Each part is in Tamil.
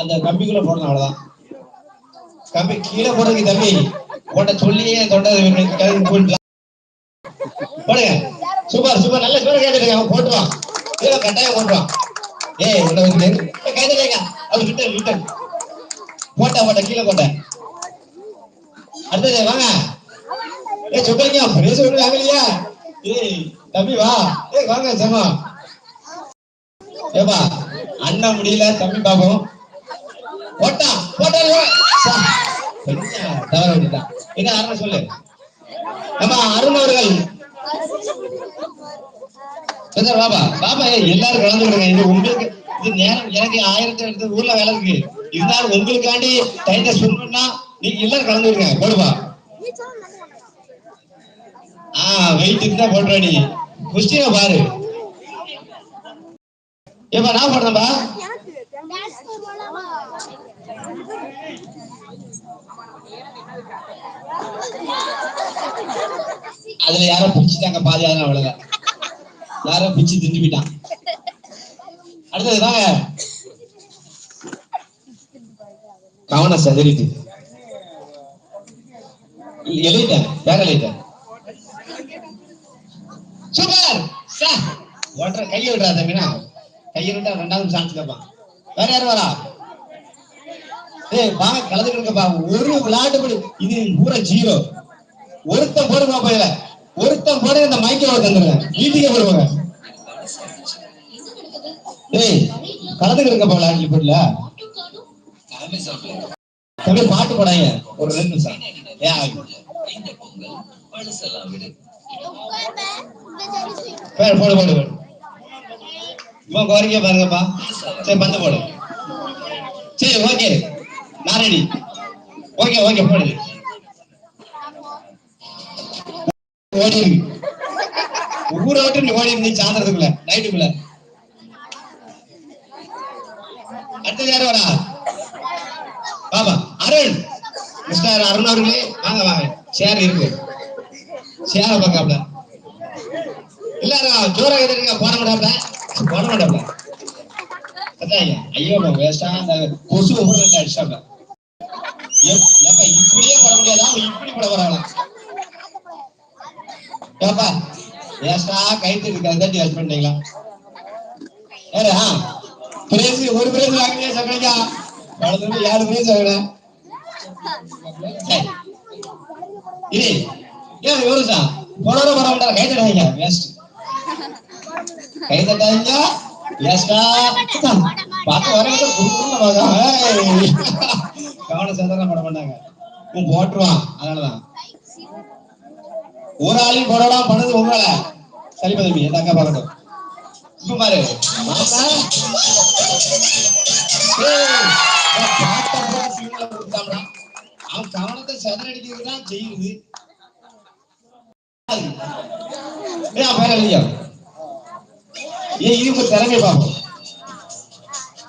அந்த கம்பிக்குள்ள போடணும், அவ்வளவுதான். கம்பி கீழே போடுறதுக்கு தம்பி போட்ட சொல்லியே தொண்டை போடுங்க. சூப்பர் சூப்பர், நல்ல சூப்பர் கேட்டுருங்க. அவன் போட்டுவான், கீழே கட்டாயம் போட்டுவான். ஏய் கைதுங்க, அவர் விட்டு விட்டு போட்டா போட்ட கீழே போட்ட. அடுத்தது வாங்க. ஏ சொல்றீங்க பேச விடுறாங்க இல்லையா? ஏய் தம்பி வா, ஏய் வாங்க சமா. ஏப்பா அண்ணன் முடியல, தம்பி பாப்போம். போட்டா போட்டா தவற விட்டுட்டான். என்ன அருண் சொல்லு. நம்ம அருண் அவர்கள் பாபா பாபா எல்லாரும் கலந்து விடுங்க. இது உங்களுக்கு இது நேரம், எனக்கு 1000 எடுத்து ஊர்ல வேலை இருக்கு. இருந்தாலும் உங்களுக்காண்டி டைத்தை சொல்லணும்னா நீங்க எல்லாரும் கலந்து விடுங்க. போடுவா வெயிட் தான் போடுற. நீ குஸ்டினை பாரு. ஏப்பா நான் போடுறேன்பா. அதுல யாரோ பிடிச்சிட்டாங்க பாதி, அதெல்லாம் அவ்வளவுதான். யாரோ பிடிச்சி திண்டு போயிட்டான். அடுத்தது வாங்க. கவனம் சதறிட்டு எழுதிட்டேன், வேற எழுதிட்டேன். சூப்பர் ஒன்றரை கையை விடுறா தம்பினா, கையை விட்டா 2வது சான்ஸ் கேட்பான். வேற யாரும் வரா? ஏய் வாங்க கலந்துக்கிட்டுப்பா. ஒரு விளையாட்டு இது பூரா 0. ஒருத்தன் போடுங்க போயில, ஒருத்தன் போட இந்த மைக்கை தந்துருங்க, வீட்டுக்கே போடுவாங்க. ஏய் கலந்துக்கிட்டுப்பா விளையாட்டு போடல. தம்பி பாட்டு போடாங்க ஒரு 2 நிமிஷம். போடு போடு போடு. இவன் கோரிக்கை பாருங்கப்பா. சரி பந்து போடு. சரி ஓகே, நான் ரெடி. ஓகே ஓகே போடு. ஓடி ஊரை விட்டு நீ ஓடி இருந்து சாந்திரத்துக்குள்ள நைட்டுக்குள்ள. அடுத்தது யாரு வரா? பாபா அருண், மிஸ்டர் அருண் அவர்களே வாங்க வாங்க. சேர் இருக்கு, சேர பார்க்காப்ல. எல்லாரும் ஜோரா எதிர்க்க போட மாட்டாப்ல, போட மாட்டாப்ல. ஐயோ வேஸ்டா அந்த கொசு ஒவ்வொரு 2 அடிச்சாப்ல. ஏப்பா இப்படியே போட முடியாதா? இப்படி போட வராங்க. ஏப்பா வேஸ்டா கைத்து இருக்காது, தட்டி ஹெல்ப் பண்ணிட்டீங்களா? வேற பிரைஸ் ஒரு பிரைஸ் வாங்கினே சொல்றீங்க. வளர்ந்து 7 பிரைஸ் வாங்கினேன். இது ஏன் யோருசா போனோட வர மாட்டாங்க. கை தட்டாதீங்க, வேஸ்ட். கை தட்டாதீங்க, வேஸ்டா. பார்த்து வரவங்க கவனம் சாதாரண போட மாட்டாங்க, போட்டுருவான். அதனாலதான் ஒரு ஆளையும் போடலாம் பண்ணது உங்களை. சரி பதவி என் தங்க பார்க்கட்டும். இப்ப பாரு அவன் கவனத்தை சதறடிக்கிறது தான் செய்யுது. ஏன் இது திறமை பார்ப்போம்.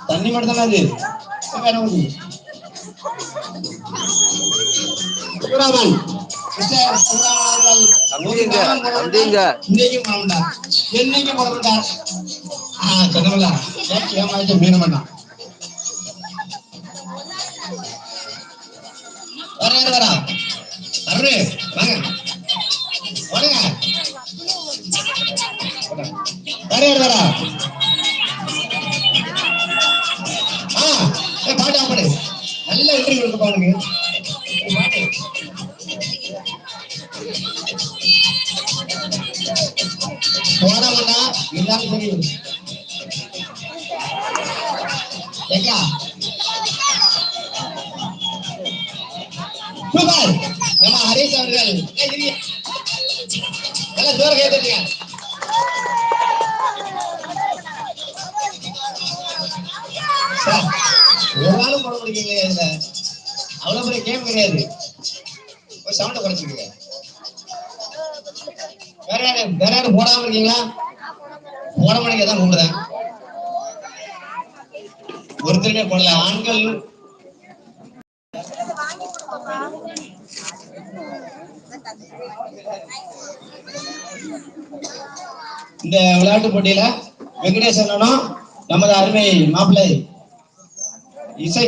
தண்ணி மட்டும் தானே அது. சுராமன் என்னைக்கு போட மாட்டார். சொன்னல ஏமாற்ற மீற மாட்டான். வர யாரு வரா? அருண் வாங்க வாங்க. வேற யாரு வரா? பாட்டு ஆப்பாடு நல்ல இன்டர்வியூ இருக்கு பாருங்க. போட மாட்டா எல்லாரும் தெரியும். சூப்பர். நம்ம ஹரிஷ் அவர்கள் நல்லா ஜோர கேட்டுங்க. ஒரு நாளும் போட முடியுங்களே, இதுல அவ்வளவு பெரிய கேம் கிடையாது. ஒரு சவுண்ட குறைச்சிருக்கீங்க. வேற யாரும் போடாம இருக்கீங்களா? போட மாட்டேங்க தான் கூப்பிடுறேன். ஒருத்தருமே போடல. ஆண்கள் இந்த விளையாட்டு போட்டியில வெங்கடேசனும் நமது அருமை மாப்பிள்ளை இசை